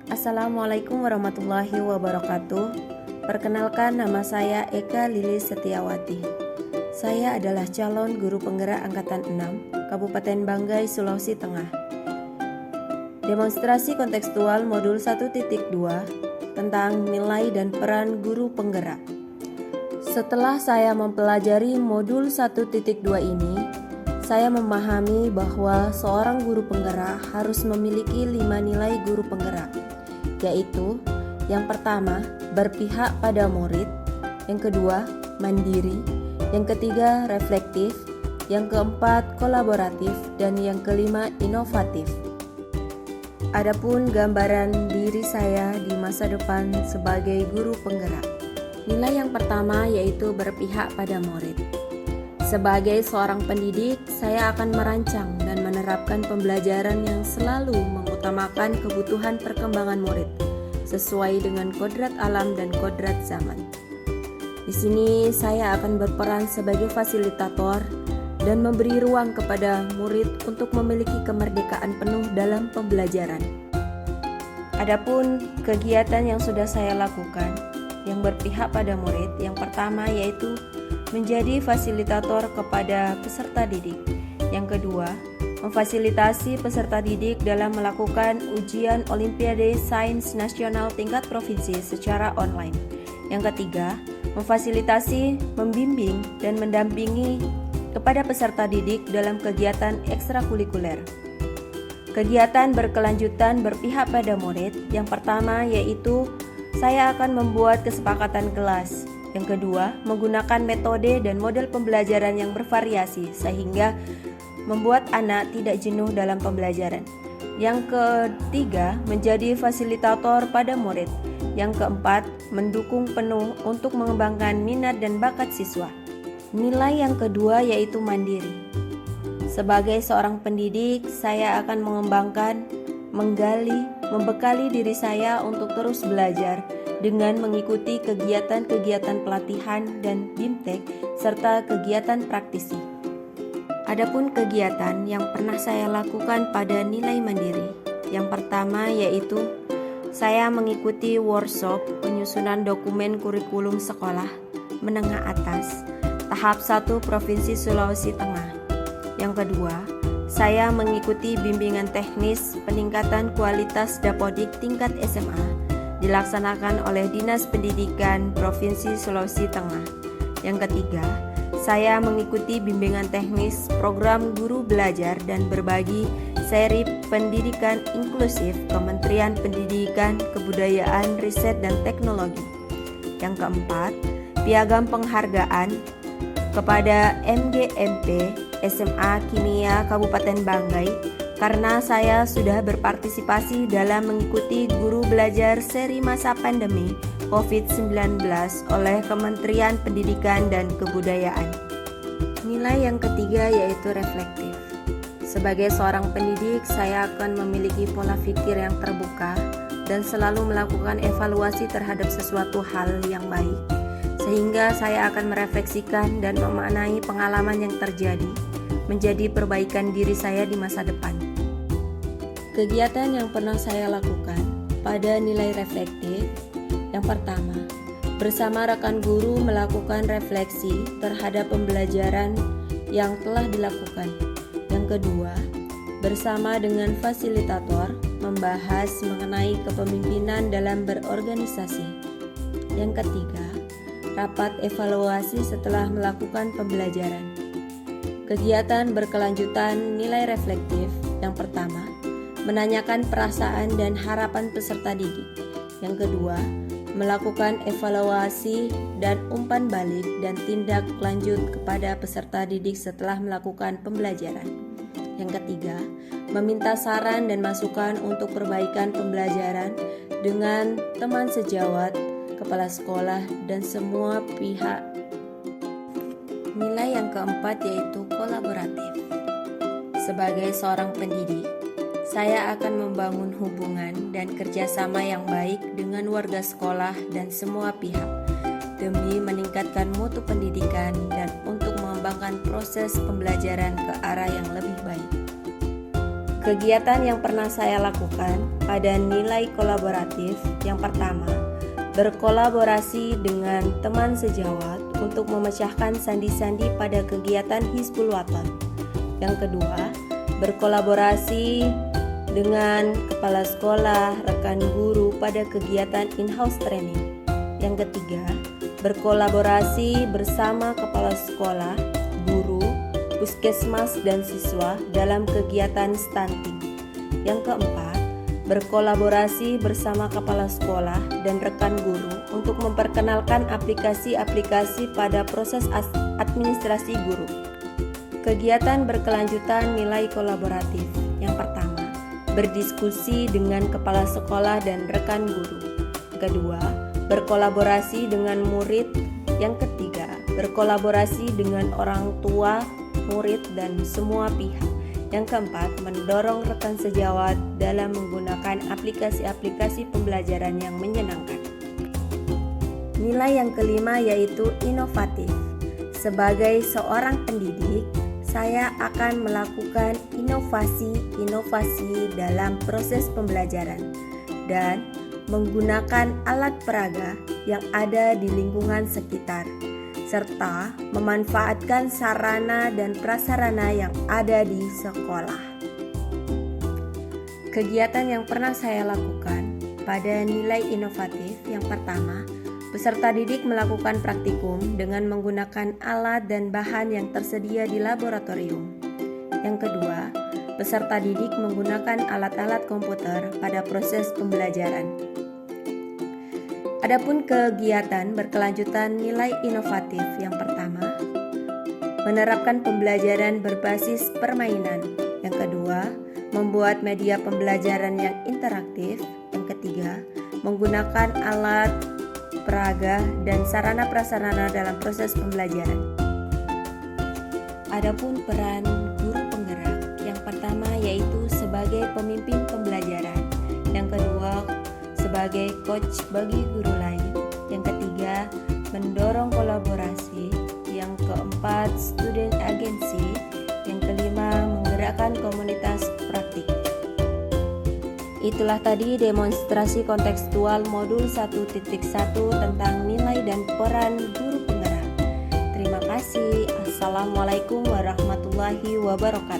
Assalamualaikum warahmatullahi wabarakatuh. Perkenalkan, nama saya Eka Lilis Setiawati. Saya adalah calon guru penggerak Angkatan 6, Kabupaten Banggai, Sulawesi Tengah. Demonstrasi kontekstual modul 1.2 tentang nilai dan peran guru penggerak. Setelah saya mempelajari modul 1.2 ini, saya memahami bahwa seorang guru penggerak harus memiliki 5 nilai guru penggerak, yaitu yang pertama, berpihak pada murid, yang kedua, mandiri, yang ketiga, reflektif, yang keempat, kolaboratif, dan yang kelima, inovatif. Adapun gambaran diri saya di masa depan sebagai guru penggerak. Nilai yang pertama yaitu berpihak pada murid. Sebagai seorang pendidik, saya akan merancang dan menerapkan pembelajaran yang selalu mengutamakan kebutuhan perkembangan murid sesuai dengan kodrat alam dan kodrat zaman. Di sini saya akan berperan sebagai fasilitator dan memberi ruang kepada murid untuk memiliki kemerdekaan penuh dalam pembelajaran. Adapun kegiatan yang sudah saya lakukan yang berpihak pada murid, yang pertama yaitu menjadi fasilitator kepada peserta didik. Yang kedua, memfasilitasi peserta didik dalam melakukan ujian Olimpiade Sains Nasional tingkat provinsi secara online. Yang ketiga, memfasilitasi, membimbing, dan mendampingi kepada peserta didik dalam kegiatan ekstrakurikuler. Kegiatan berkelanjutan berpihak pada murid. Yang pertama yaitu saya akan membuat kesepakatan kelas. Yang kedua, menggunakan metode dan model pembelajaran yang bervariasi sehingga membuat anak tidak jenuh dalam pembelajaran. Yang ketiga, menjadi fasilitator pada murid. Yang keempat, mendukung penuh untuk mengembangkan minat dan bakat siswa. Nilai yang kedua yaitu mandiri. Sebagai seorang pendidik, saya akan mengembangkan, menggali, membekali diri saya untuk terus belajar dengan mengikuti kegiatan-kegiatan pelatihan dan BIMTEK serta kegiatan praktisi. Adapun kegiatan yang pernah saya lakukan pada nilai mandiri, yang pertama yaitu saya mengikuti workshop penyusunan dokumen kurikulum sekolah menengah atas tahap 1 Provinsi Sulawesi Tengah. Yang kedua, saya mengikuti bimbingan teknis peningkatan kualitas dapodik tingkat SMA dilaksanakan oleh Dinas Pendidikan Provinsi Sulawesi Tengah. Yang ketiga, saya mengikuti bimbingan teknis program guru belajar dan berbagi seri pendidikan inklusif Kementerian Pendidikan, Kebudayaan, Riset, dan Teknologi. Yang keempat, piagam penghargaan kepada MGMP SMA Kimia Kabupaten Banggai karena saya sudah berpartisipasi dalam mengikuti guru belajar seri masa pandemi COVID-19 oleh Kementerian Pendidikan dan Kebudayaan. Nilai yang ketiga yaitu reflektif. Sebagai seorang pendidik, saya akan memiliki pola pikir yang terbuka dan selalu melakukan evaluasi terhadap sesuatu hal yang baik, sehingga saya akan merefleksikan dan memaknai pengalaman yang terjadi menjadi perbaikan diri saya di masa depan. Kegiatan yang pernah saya lakukan pada nilai reflektif, yang pertama, bersama rekan guru melakukan refleksi terhadap pembelajaran yang telah dilakukan. Yang kedua, bersama dengan fasilitator membahas mengenai kepemimpinan dalam berorganisasi. Yang ketiga, rapat evaluasi setelah melakukan pembelajaran. Kegiatan berkelanjutan nilai reflektif, yang pertama, menanyakan perasaan dan harapan peserta didik. Yang kedua, melakukan evaluasi dan umpan balik dan tindak lanjut kepada peserta didik setelah melakukan pembelajaran. Yang ketiga, meminta saran dan masukan untuk perbaikan pembelajaran dengan teman sejawat, kepala sekolah, dan semua pihak. Nilai yang keempat yaitu kolaboratif. Sebagai seorang pendidik, saya akan membangun hubungan dan kerjasama yang baik dengan warga sekolah dan semua pihak demi meningkatkan mutu pendidikan dan untuk mengembangkan proses pembelajaran ke arah yang lebih baik. Kegiatan yang pernah saya lakukan pada nilai kolaboratif yang pertama, berkolaborasi dengan teman sejawat untuk memecahkan sandi-sandi pada kegiatan Hizbul Wathan. Yang kedua, berkolaborasi dengan kepala sekolah, rekan guru pada kegiatan in-house training. Yang ketiga, berkolaborasi bersama kepala sekolah, guru, puskesmas, dan siswa dalam kegiatan stunting. Yang keempat, berkolaborasi bersama kepala sekolah dan rekan guru untuk memperkenalkan aplikasi-aplikasi pada proses administrasi guru. Kegiatan berkelanjutan nilai kolaboratif. Yang pertama, berdiskusi dengan kepala sekolah dan rekan guru. Kedua, berkolaborasi dengan murid. Yang ketiga, berkolaborasi dengan orang tua, murid, dan semua pihak. Yang keempat, mendorong rekan sejawat dalam menggunakan aplikasi-aplikasi pembelajaran yang menyenangkan. Nilai yang kelima yaitu inovatif. Sebagai seorang pendidik, saya akan melakukan inovasi dalam proses pembelajaran dan menggunakan alat peraga yang ada di lingkungan sekitar, serta memanfaatkan sarana dan prasarana yang ada di sekolah. Kegiatan yang pernah saya lakukan pada nilai inovatif yang pertama, peserta didik melakukan praktikum dengan menggunakan alat dan bahan yang tersedia di laboratorium. Yang kedua, peserta didik menggunakan alat-alat komputer pada proses pembelajaran. Adapun kegiatan berkelanjutan nilai inovatif yang pertama, menerapkan pembelajaran berbasis permainan. Yang kedua, membuat media pembelajaran yang interaktif. Yang ketiga, menggunakan alat peraga dan sarana prasarana dalam proses pembelajaran. Adapun peran guru penggerak, yang pertama yaitu sebagai pemimpin pembelajaran. Yang kedua, sebagai coach bagi guru lain. Yang ketiga, mendorong kolaborasi. Yang keempat, student agency. Yang kelima, menggerakkan komunitas praktik. Itulah tadi demonstrasi kontekstual modul 1.1 tentang nilai dan peran guru penggerak. Terima kasih. Assalamualaikum warahmatullahi wabarakatuh.